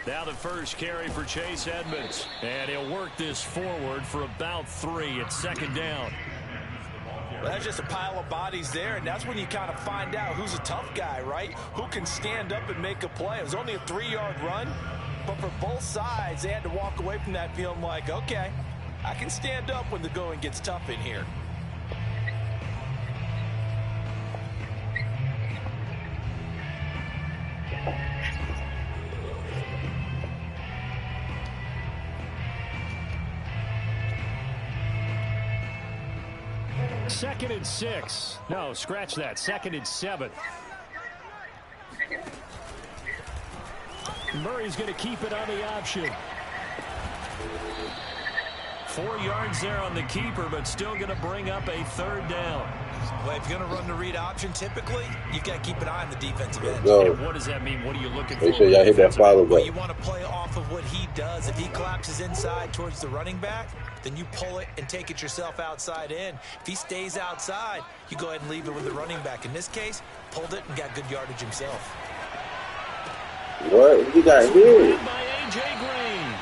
Now the first carry for Chase Edmonds. And he'll work this forward for about 3 at second down. Well, that's just a pile of bodies there, and that's when you kind of find out who's a tough guy, right? Who can stand up and make a play. It was only a 3-yard run, but for both sides, they had to walk away from that feeling like, okay, I can stand up when the going gets tough in here. Second and 6. No, scratch that. Second and 7. Murray's going to keep it on the option. 4 yards there on the keeper, but still going to bring up a third down. Well, if you're going to run the read option, typically, you've got to keep an eye on the defensive end. And what does that mean? What are you looking for? Make sure y'all hit that follow button. Well, you want to play off of what he does. If he collapses inside towards the running back, then you pull it and take it yourself outside in. If he stays outside, you go ahead and leave it with the running back. In this case, pulled it and got good yardage himself. What? You got here? By A.J. Green.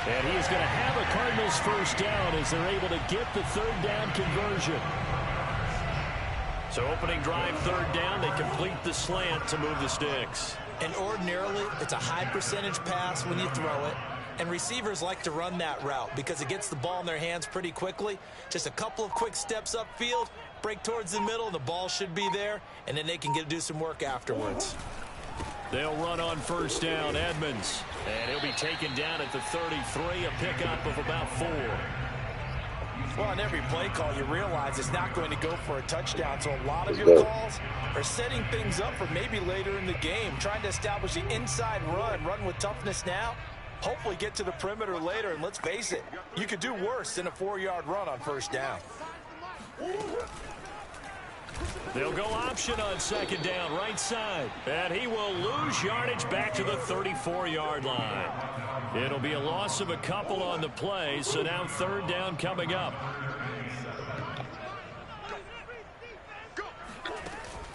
And he is going to have a Cardinals first down as they're able to get the third down conversion. So opening drive, third down, they complete the slant to move the sticks. And ordinarily, it's a high percentage pass when you throw it. And receivers like to run that route because it gets the ball in their hands pretty quickly. Just a couple of quick steps upfield, break towards the middle, and the ball should be there. And then they can do some work afterwards. They'll run on first down, Edmonds. And he'll be taken down at the 33, a pickup of about 4. Well, on every play call, you realize it's not going to go for a touchdown. So a lot of your calls are setting things up for maybe later in the game, trying to establish the inside run with toughness now, hopefully get to the perimeter later. And let's face it, you could do worse than a 4-yard run on first down. They'll go option on second down, right side. And he will lose yardage back to the 34-yard line. It'll be a loss of a couple on the play, so now third down coming up.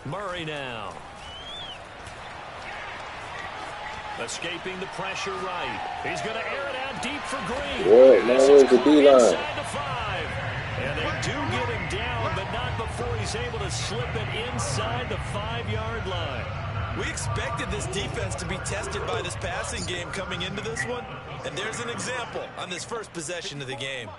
Murray now. Escaping the pressure right. He's going to air it out deep for Green. What? Now where's the D-line? Inside the 5. And they do get him down, but not before he's able to slip it inside the 5-yard line. We expected this defense to be tested by this passing game coming into this one, and there's an example on this first possession of the game.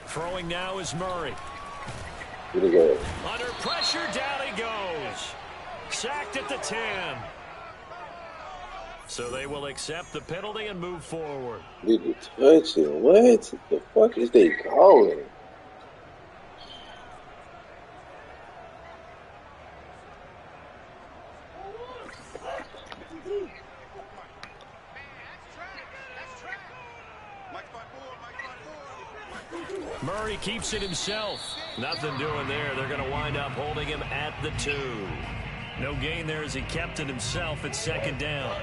Throwing now is Murray. Under pressure, down he goes. Sacked at the 10. So they will accept the penalty and move forward. Did you touch it? What the fuck is they calling? Murray keeps it himself. Nothing doing there. They're going to wind up holding him at the 2. No gain there as he kept it himself at second down.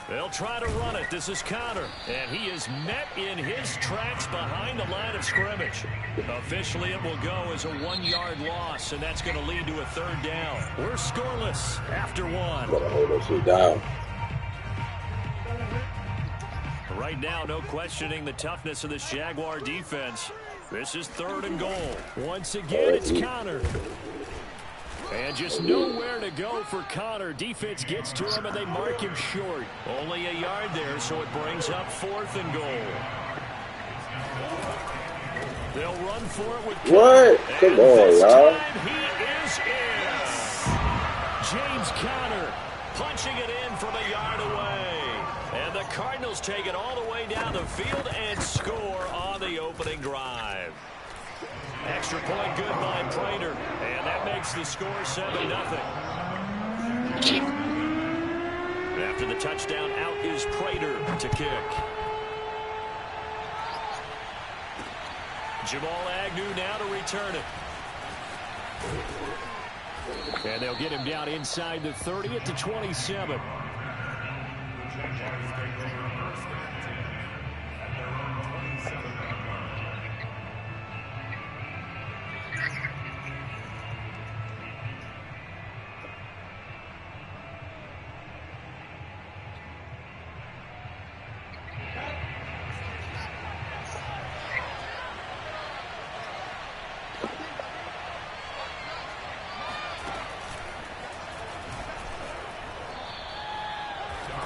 They'll try to run it. This is Connor. And he is met in his tracks behind the line of scrimmage. Officially, it will go as a 1-yard loss, and that's going to lead to a third down. We're scoreless after 1. Gotta hold that shit down. Right now, no questioning the toughness of this Jaguar defense. This is third and goal. Once again, it's Connor. And just nowhere to go for Connor. Defense gets to him, and they mark him short. Only a yard there, so it brings up 4th and goal. They'll run for it with Connor. What? Come on, y'all. He is in. James Conner punching it in from a yard away. And the Cardinals take it all the way down the field and score on the opening drive. Extra point good by Prater. And that makes the score 7-0. After the touchdown, out is Prater to kick. Jamal Agnew now to return it. And they'll get him down inside the 30 at the 27.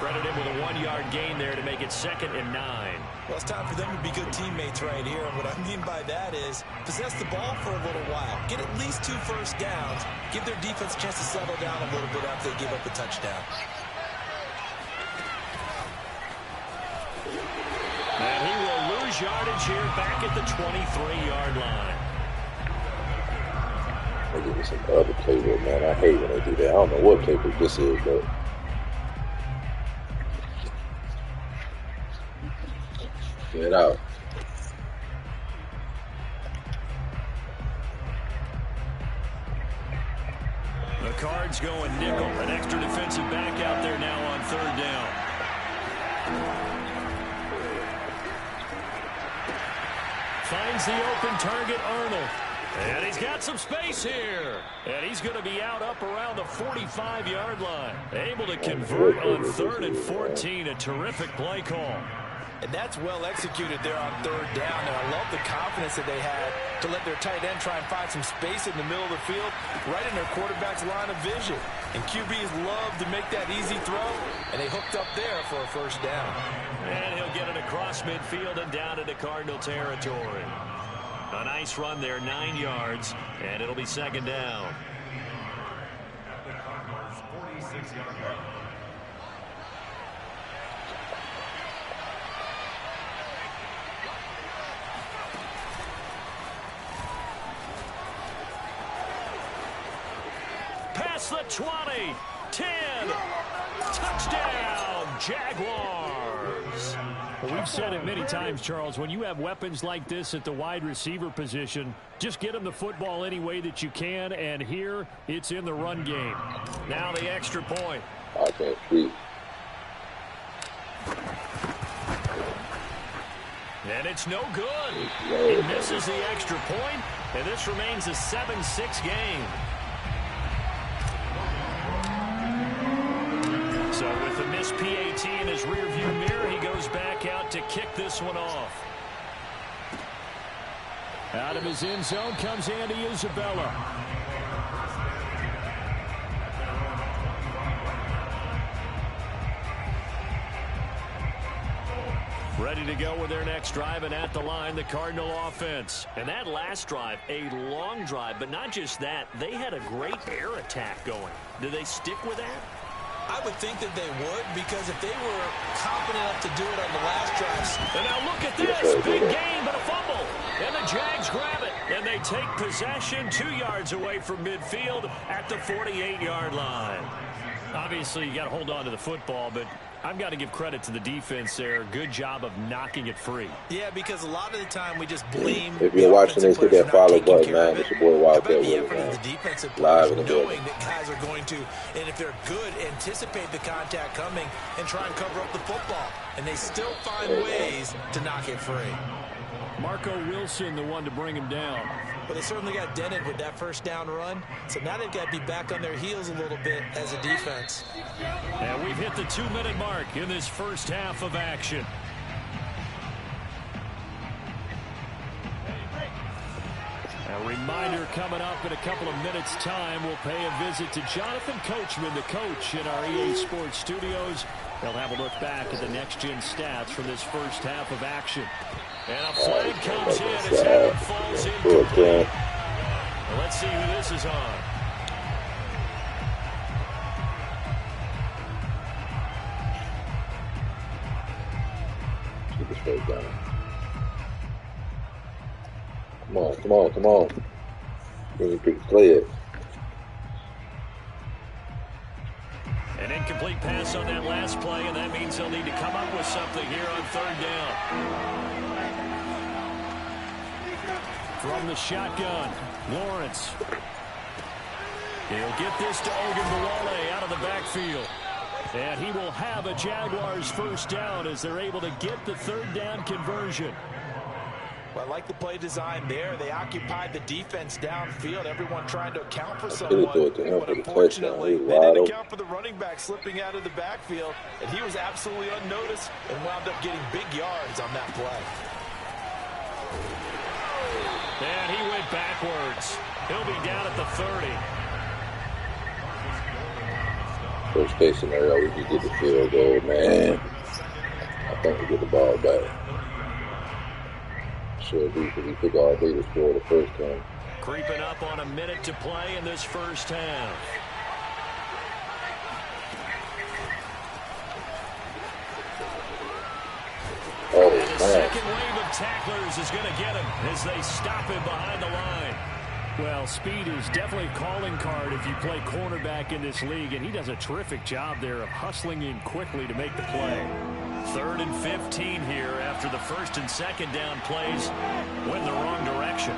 Credit him with a 1-yard gain there to make it 2nd and 9. Well, it's time for them to be good teammates right here. And what I mean by that is possess the ball for a little while. Get at least 2 first downs. Give their defense a chance to settle down a little bit after they give up a touchdown. And he will lose yardage here back at the 23-yard line. They give me some other playbook, man. I hate when they do that. I don't know what playbook this is, but get out. The Cards going nickel. An extra defensive back out there now on 3rd down. Finds the open target, Arnold. And he's got some space here. And he's going to be out up around the 45-yard line. Able to convert on 3rd and 14. A terrific play call. And that's well executed there on 3rd down. And I love the confidence that they had to let their tight end try and find some space in the middle of the field, right in their quarterback's line of vision. And QBs love to make that easy throw, and they hooked up there for a 1st down. And he'll get it across midfield and down into Cardinal territory. A nice run there, 9 yards, and it'll be 2nd down. Past the 20, 10, touchdown, Jaguars. Well, we've said it many times, Charles, when you have weapons like this at the wide receiver position, just get them the football any way that you can, and here it's in the run game. Now the extra point. Okay, sweet. And it's no good. He misses the extra point, and this remains a 7-6 game. So with the missed PAT in his rearview mirror, he goes back out to kick this one off. Out of his end zone comes Andy Isabella. Ready to go with their next drive, and at the line, the Cardinal offense. And that last drive, a long drive, but not just that. They had a great air attack going. Do they stick with that? I would think that they would, because if they were confident enough to do it on the last drives. And now look at this. Big gain, but a fumble. And the Jags grab it. And they take possession 2 yards away from midfield at the 48-yard line. Obviously, you got to hold on to the football, but I've got to give credit to the defense there. Good job of knocking it free. Yeah, because a lot of the time we just blame. If you're watching this, hit that follow button, man. It's your boy WILDCAT with the defensive live in the knowing building. that guys are going to, and if they're good, anticipate the contact coming and try and cover up the football. And they still find ways to knock it free. Marco Wilson, the one to bring him down. But they certainly got dented with that 1st down run. So now they've got to be back on their heels a little bit as a defense. And we've hit the 2-minute mark in this first half of action. A reminder coming up in a couple of minutes' time. We'll pay a visit to Jonathan Coachman, the coach in our EA Sports studios. They'll have a look back at the next-gen stats from this first half of action. And a flag comes in as Allen falls incomplete. Well, let's see who this is on. Keep it straight down. Come on, come on, come on. Really pick the play it. An incomplete pass on that last play, and that means they'll need to come up with something here on 3rd down. From the shotgun, Lawrence. He'll get this to Ogunbowale out of the backfield. And he will have a Jaguars first down as they're able to get the third down conversion. Well, I like the play design there. They occupied the defense downfield, everyone trying to account for someone. But unfortunately, they didn't account for the running back slipping out of the backfield, and he was absolutely unnoticed and wound up getting big yards on that play. And he went backwards. He'll be down at the 30. Worst case scenario, we could get the field goal, man. I think we get the ball back. Should be, because we took all day to score the first time. Creeping up on a minute to play in this first half. Oh, and the man. second wave of tacklers is going to get him as they stop him behind the line. Well, speed is definitely a calling card if you play cornerback in this league, and he does a terrific job there of hustling in quickly to make the play. 3rd and 15 here after the first and second down plays went the wrong direction.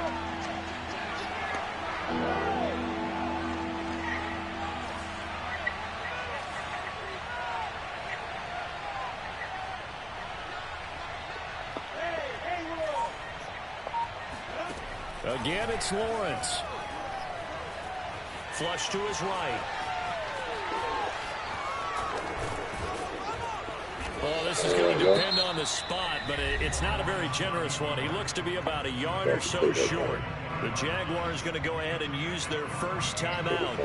Again, it's Lawrence. Flush to his right. Well, this is going to depend on the spot, but it's not a very generous one. He looks to be about a yard or so short. The Jaguars going to go ahead and use their first timeout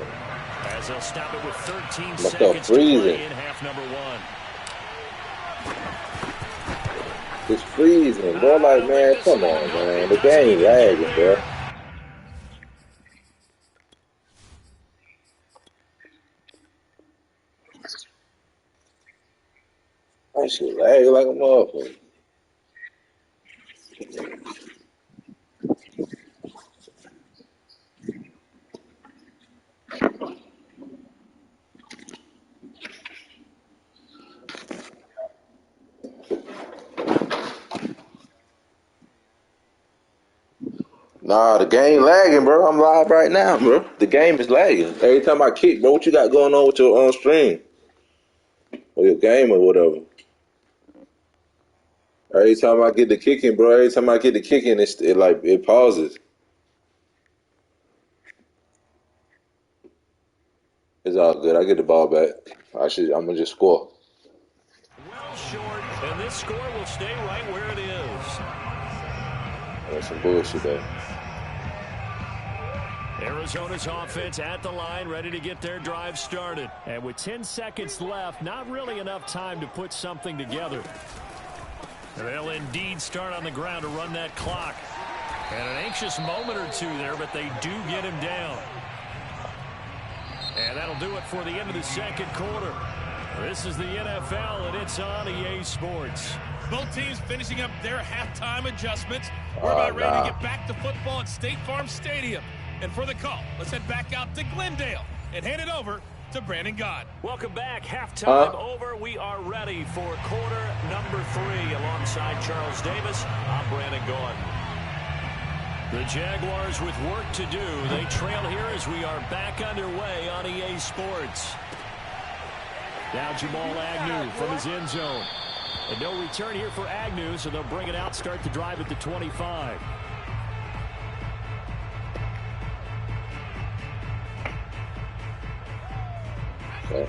as they'll stop it with 13 seconds to play in half number 1. It's freezing, bro. Like, man, come on, man. The game lagging, bro. That shit lagging like a motherfucker. Nah, the game lagging, bro. I'm live right now, bro. The game is lagging. Every time I kick, bro, what you got going on with your on stream? Or your game or whatever. Every time I get the kicking, bro, it pauses. It's all good. I get the ball back. I'm gonna just score. Well short, and this score will stay right where it is. That's some bullshit, though. Arizona's offense at the line, ready to get their drive started. And with 10 seconds left, not really enough time to put something together. They'll indeed start on the ground to run that clock. And an anxious moment or two there, but they do get him down. And that'll do it for the end of the second quarter. This is the NFL, and it's on EA Sports. Both teams finishing up their halftime adjustments. We're about ready to get back to football at State Farm Stadium. And for the call, let's head back out to Glendale and hand it over to Brandon Gott. Welcome back. Halftime over. We are ready for quarter number 3. Alongside Charles Davis, I'm Brandon Gott. The Jaguars with work to do. They trail here as we are back underway on EA Sports. Now Jamal Agnew from his end zone. And no return here for Agnew, so they'll bring it out, start the drive at the 25.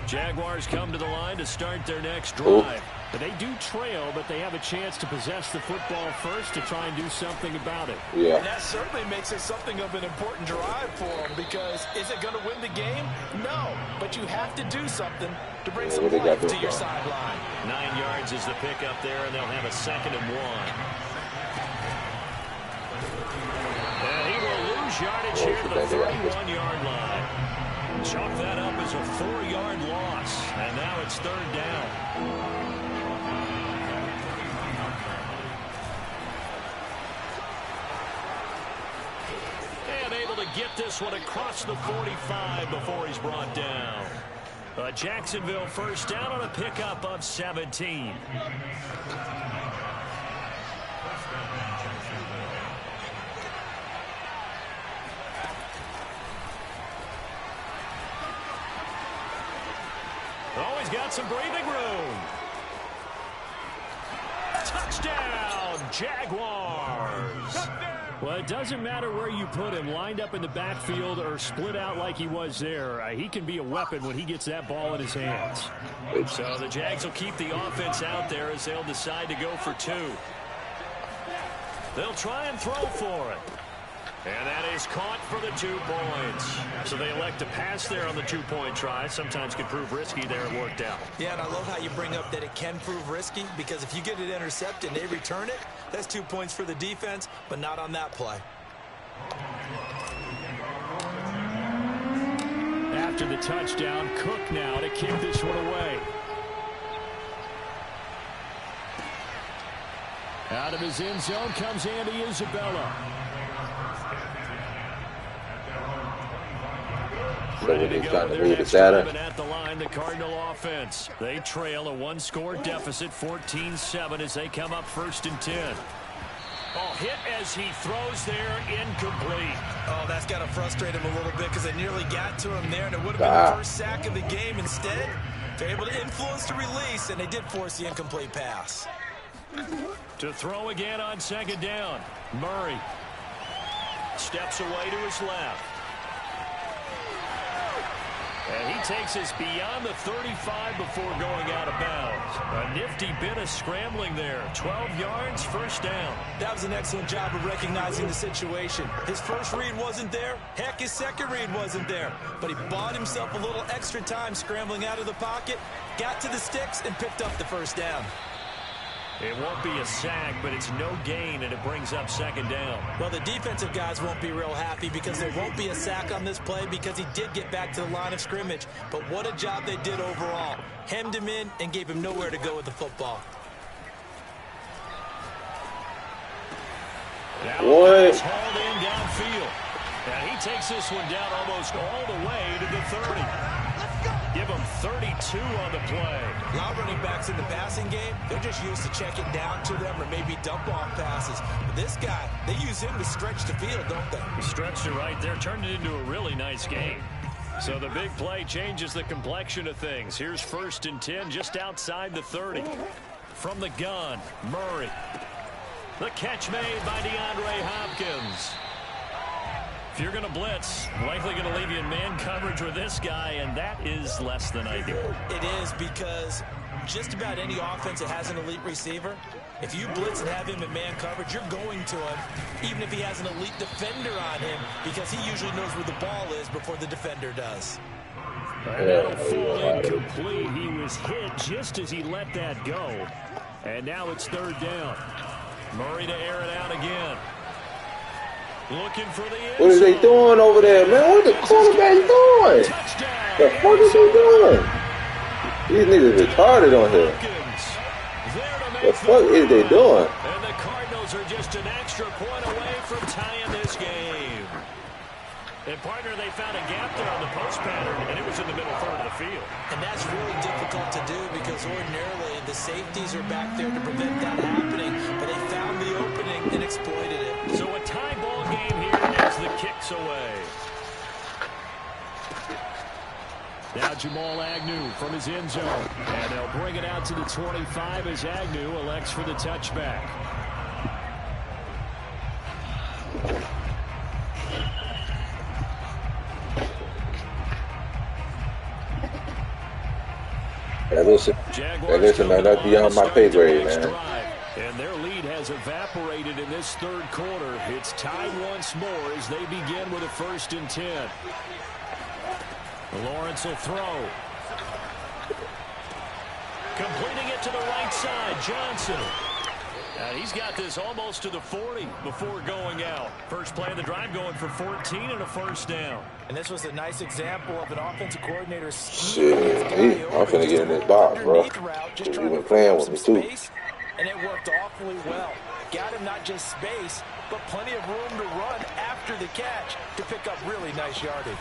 Jaguars come to the line to start their next drive. But they do trail, but they have a chance to possess the football first to try and do something about it. Yeah. And that certainly makes it something of an important drive for them, because is it going to win the game? No, but you have to do something to bring some life to your sideline. 9 yards is the pickup there, and they'll have a 2nd and 1. And he will lose yardage here to the 31-yard line. Chalk that up as a 4-yard loss, and now it's 3rd down. And able to get this one across the 45 before he's brought down. A Jacksonville first down on a pickup of 17. Oh, he's got some breathing room. Touchdown, Jaguars. Well, it doesn't matter where you put him, lined up in the backfield or split out like he was there. He can be a weapon when he gets that ball in his hands. So the Jags will keep the offense out there as they'll decide to go for 2. They'll try and throw for it. And that is caught for the 2 points. So they elect to pass there on the 2-point try. Sometimes can prove risky there. It worked out. Yeah, and I love how you bring up that it can prove risky, because if you get it intercepted and they return it, that's 2 points for the defense, but not on that play. After the touchdown, Cook now to kick this one away. Out of his end zone comes Andy Isabella. Ready to go with their next drive at the line, the Cardinal offense. They trail a 1-score deficit, 14-7 as they come up 1st and 10. Oh, hit as he throws there, incomplete. Oh, that's got to frustrate him a little bit, because they nearly got to him there, and it would have been the first sack of the game. Instead, they're able to influence the release, and they did force the incomplete pass. To throw again on 2nd down. Murray steps away to his left. And he takes us beyond the 35 before going out of bounds. A nifty bit of scrambling there. 12 yards, 1st down. That was an excellent job of recognizing the situation. His first read wasn't there. Heck, his second read wasn't there. But he bought himself a little extra time scrambling out of the pocket, got to the sticks, and picked up the 1st down. It won't be a sack, but it's no gain, and it brings up 2nd down. Well, the defensive guys won't be real happy, because there won't be a sack on this play, because he did get back to the line of scrimmage. But what a job they did overall. Hemmed him in and gave him nowhere to go with the football. Now it's hauled in downfield. And he takes this one down almost all the way to the 30. Give him 32 on the play. A lot of running backs in the passing game, they're just used to checking down to them or maybe dump-off passes. But this guy, they use him to stretch the field, don't they? He stretched it right there, turned it into a really nice game. So the big play changes the complexion of things. Here's 1st and 10 just outside the 30. From the gun, Murray. The catch made by DeAndre Hopkins. If you're going to blitz, likely going to leave you in man coverage with this guy, and that is less than ideal. It is, because just about any offense that has an elite receiver, if you blitz and have him in man coverage, you're going to him, even if he has an elite defender on him, because he usually knows where the ball is before the defender does. And that'll fall incomplete. He was hit just as he let that go. And now it's 3rd down. Murray to air it out again. Looking for the end zone. What are they doing over there, man? What the quarterback doing? Touchdown. The fuck is he doing? These niggas retarded on here. The fuck is they doing? And the Cardinals are just an extra point away from tying this game. And partner, they found a gap there on the post pattern, and it was in the middle 3rd of the field. And that's really difficult to do, because ordinarily the safeties are back there to prevent that happening, but they found the opening and exploited it. So a tie ball game here as the kicks away. Now Jamal Agnew from his end zone. And they'll bring it out to the 25 as Agnew elects for the touchback. Listen, man, that's beyond my pay grade, man. And their lead has evaporated in this 3rd quarter. It's tied once more as they begin with a 1st and 10. Lawrence will throw. Completing it to the right side, Johnson. And he's got this almost to the 40 before going out. First play of the drive going for 14 and a 1st down. And this was a nice example of an offensive coordinator. Shit, I'm finna get in this box, bro. You've been playing with me, too. And it worked awfully well. Got him not just space, but plenty of room to run after the catch to pick up really nice yardage.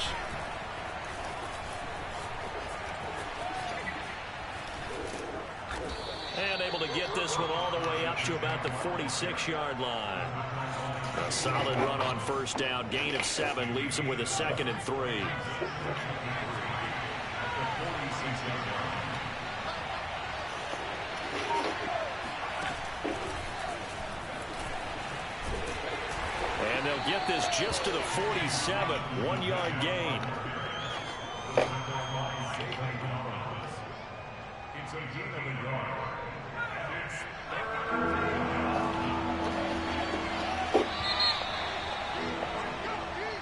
And able to get this one all the way up to about the 46-yard line. A solid run on 1st down. Gain of 7 leaves him with a 2nd and 3. And they'll get this just to the 47, 1-yard gain.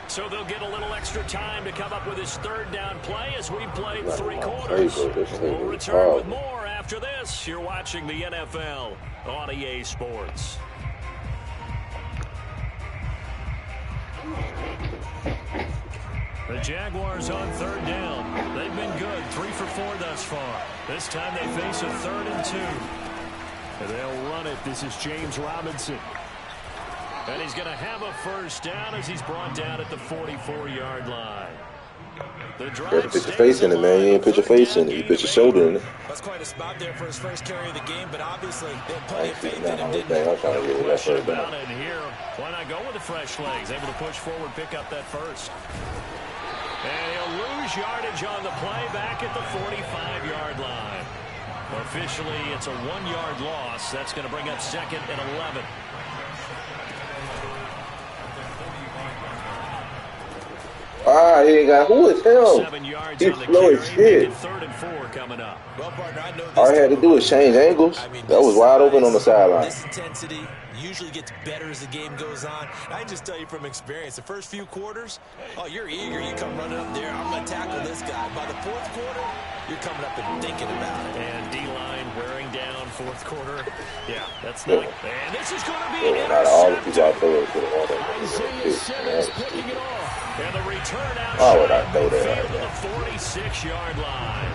So they'll get a little extra time to come up with his third down play as we've played 3 quarters. We'll return with more after this. You're watching the NFL on EA Sports. The Jaguars on third down. They've been good, 3 for 4 thus far. This time they face a 3rd and 2. And they'll run it. This is James Robinson. And he's going to have a first down as he's brought down at the 44-yard line. You have to put your face in it, man. You ain't put your face in it. You put your shoulder in it. That's quite a spot there for his first carry of the game, but obviously they had plenty of faith in him, didn't they? I'm trying to get that first down. And here, why not go with the fresh legs? Able to push forward, pick up that first. And he'll lose yardage on the play back at the 45-yard line. Officially, it's a 1-yard loss. That's going to bring up 2nd and 11. Ah, he ain't got, who is him? 7 yards He's on the slow as shit. 3rd and 4 coming up. Well, partner, I know this. All he had to do was change angles. That was wide open on the sideline. This intensity usually gets better as the game goes on. I can just tell you from experience, the first few quarters, oh, you're eager. You come running up there. I'm going to tackle this guy. By the 4th quarter, you're coming up and thinking about it. And D-line wearing down 4th quarter. Yeah, that's not. And this is going to be an not all the people out there interception. could have won Isaiah Simmons picking it off. And the return out Oh, would I throw that to the 46-yard line.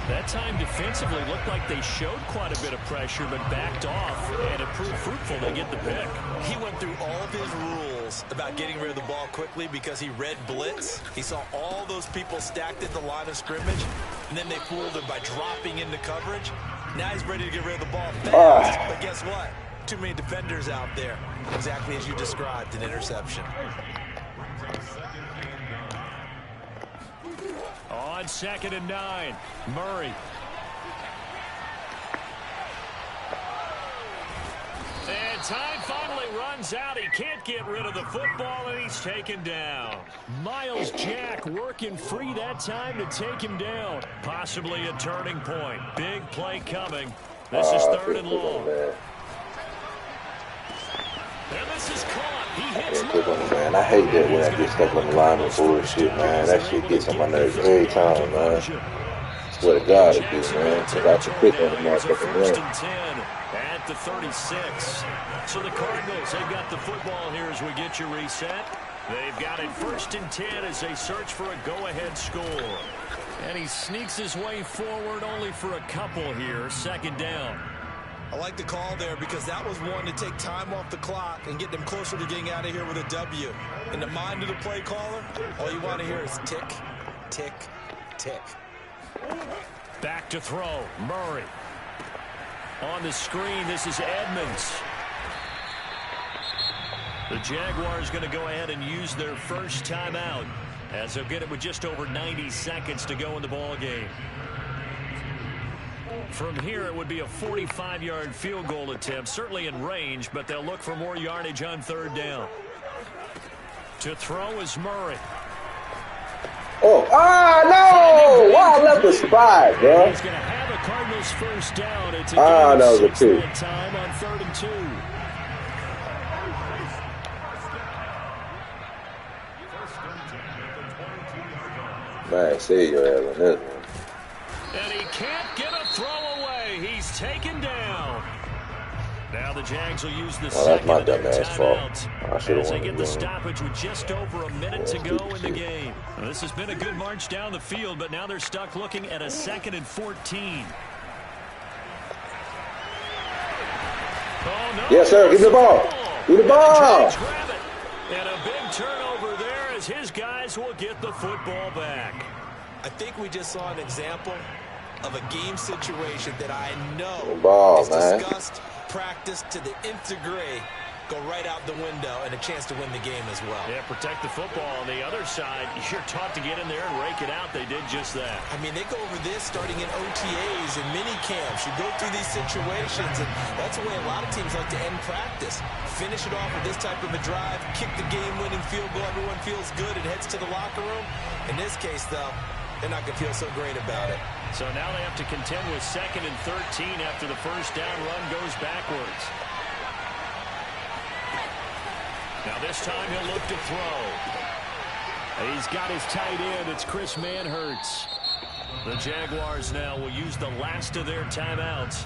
That time defensively looked like they showed quite a bit of pressure, but backed off, and it proved fruitful to get the pick. He went through all of his rules about getting rid of the ball quickly because he read blitz. He saw all those people stacked at the line of scrimmage, and then they fooled him by dropping into coverage. Now he's ready to get rid of the ball fast, but guess what? Too many defenders out there. Exactly as you described, an interception. On 2nd and 9, Murray. And time finally runs out. He can't get rid of the football, and he's taken down. Miles Jack working free that time to take him down. Possibly a turning point. Big play coming. This is 3rd and long. And this is caught. He hits man. I hate that when I get stuck on the line with bullshit, man. That shit gets on my nerves every time, man. Swear to God it do, man. Because I can click on the motherfucking First run. and 10 at the 36. So the Cardinals, they've got the football here as we get you reset. They've got it 1st and 10 as they search for a go-ahead score. And he sneaks his way forward only for a couple here. 2nd down. I like the call there because that was one to take time off the clock and get them closer to getting out of here with a W. In the mind of the play caller, all you want to hear is tick, tick, tick. Back to throw. Murray. On the screen, this is Edmonds. The Jaguars going to go ahead and use their first timeout as they'll get it with just over 90 seconds to go in the ball game. From here, it would be a 45-yard field goal attempt, certainly in range, but they'll look for more yardage on 3rd down. To throw is Murray. Oh, no! Why I left the spot, bro? He's going to have a Cardinals first down. It's a that was a 6 two. that time on 3rd and 2. Man, see your ass on this one. And he can't get a throw away. He's taken down. Now the Jags will use the second my of their dumb ass fault. timeouts I should've as they won get the the game. stoppage with just over a minute to go in the game. Now, this has been a good march down the field, but now they're stuck looking at a 2nd and 14. Oh, no. Yes, sir. Give me the ball. Give me the ball. Jags grab it. And a big turnover there as his guys will get the football back. I think we just saw an example of a game situation that I know Ball, is man. discussed, practiced to the nth degree, go right out the window and a chance to win the game as well. Yeah, protect the football. On the other side, you're taught to get in there and rake it out. They did just that. I mean, they go over this starting in OTAs and mini camps. You go through these situations, and that's the way a lot of teams like to end practice. Finish it off with this type of a drive, kick the game-winning field goal. Everyone feels good and heads to the locker room. In this case, though, they're not going to feel so great about it. So now they have to contend with 2nd and 13 after the first down run goes backwards. Now this time he'll look to throw. He's got his tight end. It's Chris Manhertz. The Jaguars now will use the last of their timeouts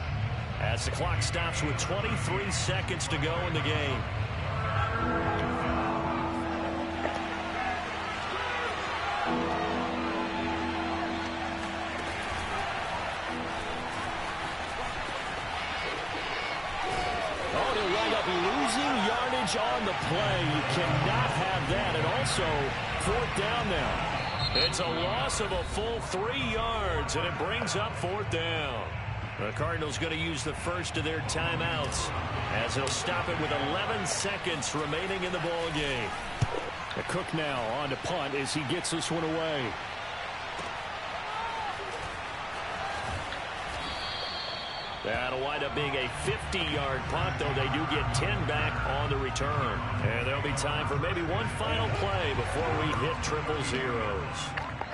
as the clock stops with 23 seconds to go in the game. Losing yardage on the play. You cannot have that. And also, 4th down now. It's a loss of a full 3 yards, and it brings up 4th down. The Cardinals going to use the first of their timeouts as they'll stop it with 11 seconds remaining in the ball game. The Cook now on to punt as he gets this one away. That'll wind up being a 50-yard punt, though they do get 10 back on the return. And there'll be time for maybe one final play before we hit triple zeros.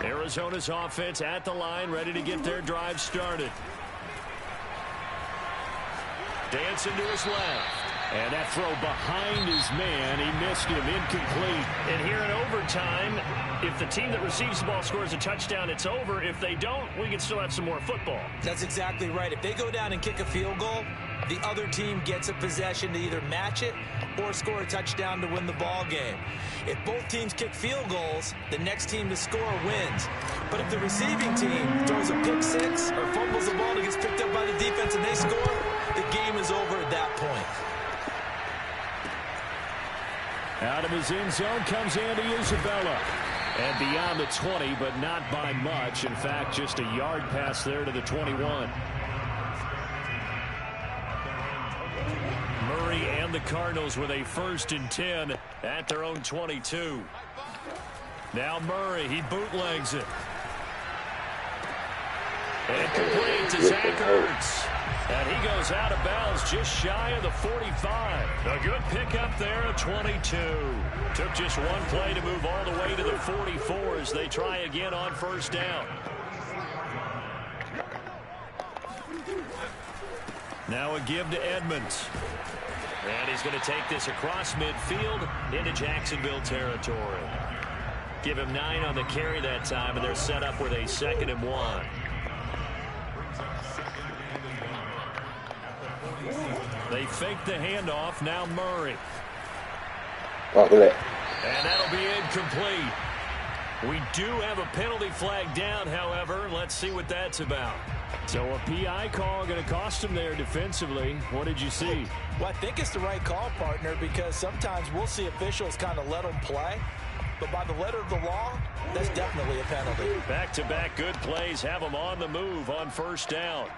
Arizona's offense at the line, ready to get their drive started. Dancing to his left. And that throw behind his man. He missed him. Incomplete. And here in overtime, if the team that receives the ball scores a touchdown, it's over. If they don't, we can still have some more football. That's exactly right. If they go down and kick a field goal, the other team gets a possession to either match it or score a touchdown to win the ball game. If both teams kick field goals, the next team to score wins. But if the receiving team throws a pick six or fumbles the ball and gets picked up by the defense and they score, the game is over at that point. Out of his end zone comes Andy Isabella. And beyond the 20, but not by much. In fact, just a yard pass there to the 21. Murray and the Cardinals with a 1st and 10 at their own 22. Now Murray, he bootlegs it. And complete to Zach Ertz. And he goes out of bounds just shy of the 45. A good pickup there at 22. Took just one play to move all the way to the 44 as they try again on 1st down. Now a give to Edmonds. And he's going to take this across midfield into Jacksonville territory. Give him 9 on the carry that time, and they're set up with a 2nd and 1. They fake the handoff. Now Murray. And that'll be incomplete. We do have a penalty flag down, however. Let's see what that's about. So a PI call going to cost him there defensively. What did you see? Well, I think it's the right call, partner, because sometimes we'll see officials kind of let them play. But by the letter of the law, that's definitely a penalty. Back-to-back good plays have them on the move on 1st down.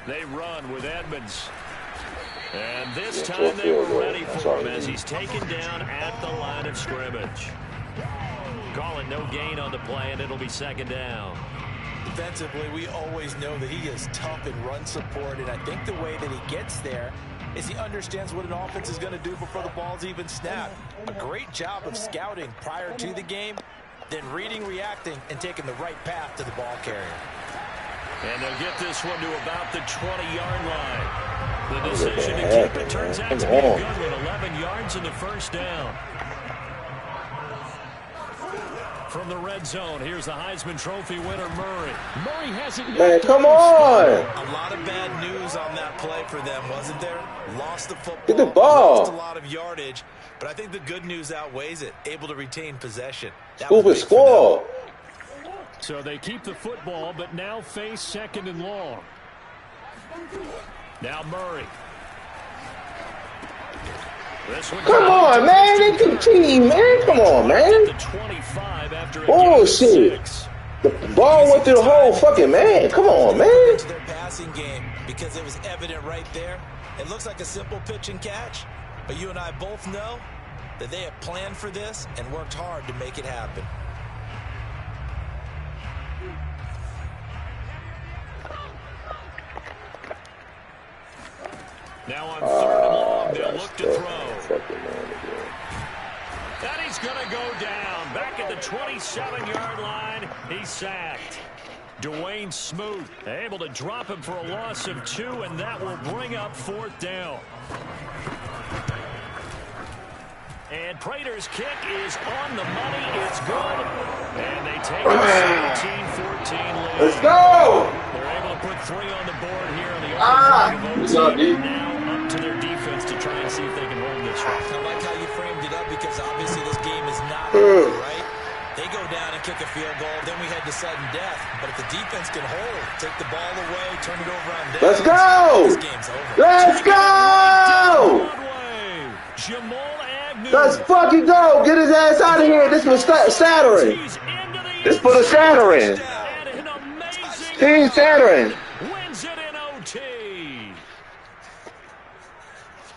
They run with Edmonds. And this time they were ready for him as he's taken down at the line of scrimmage. Call it no gain on the play, and it'll be 2nd down. Defensively, we always know that he is tough in run support, and I think the way that he gets there is he understands what an offense is going to do before the ball's even snapped. A great job of scouting prior to the game, then reading, reacting, and taking the right path to the ball carrier. And they'll get this one to about the 20-yard line. The decision to keep it turns out to be a good one. 11 yards in the 1st down. From the red zone, here's the Heisman Trophy winner, Murray. Murray hasn't... Man, come on! A lot of bad news on that play for them, wasn't there? Lost the football. Get the ball. Lost a lot of yardage, but I think the good news outweighs it. Able to retain possession. Stupid score. So they keep the football, but now face 2nd and long. Now Murray. Come on, man. It's a team, man. Come on, man. The 25 after bullshit. The ball went through the whole fucking man. Come on, man. To their passing game because it was evident right there. It looks like a simple pitch and catch, but you and I both know that they have planned for this and worked hard to make it happen. Now on 3rd and long, they'll look to throw. And he's going to go down. Back at the 27-yard line, he's sacked. Dwayne Smoot able to drop him for a loss of 2, and that will bring up 4th down. And Prater's kick is on the money. It's good. And they take a 17-14 lead. Let's go! They're able to put 3 on the board here in the opening drive of OT. Now up to their defense to try and see if they can hold this one. I like how you framed it up because obviously this game is not over, right? They go down and kick a field goal, then we head to sudden death. But if the defense can hold, take the ball away, turn it over on downs, let's go! This game's over. Let's go! Let's fucking go! Get his ass out of here! This was Saturday. This put a Saturday. Team Saturday. Wins it in OT.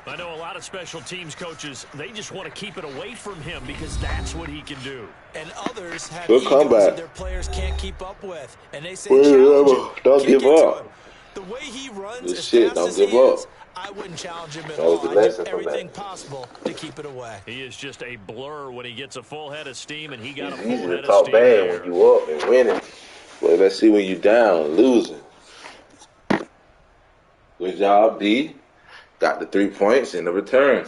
I know a lot of special teams coaches, they just want to keep it away from him because that's what he can do. And others have good egos comeback that their players can't keep up with. And they say, don't give up. The way he runs This as shit, fast don't as give he up. is, I wouldn't challenge him at That was all. the I lesson do from everything that. possible to keep it away. He is just a blur when he gets a full head of steam, and he got a It's full easy head to of talk steam bad there. when you up and winning. But let's see when you down, losing. Good job, D. Got the 3 points in the return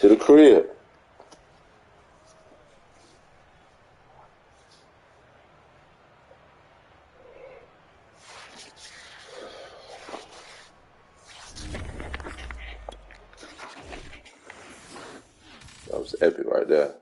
to the crib. That was epic right there.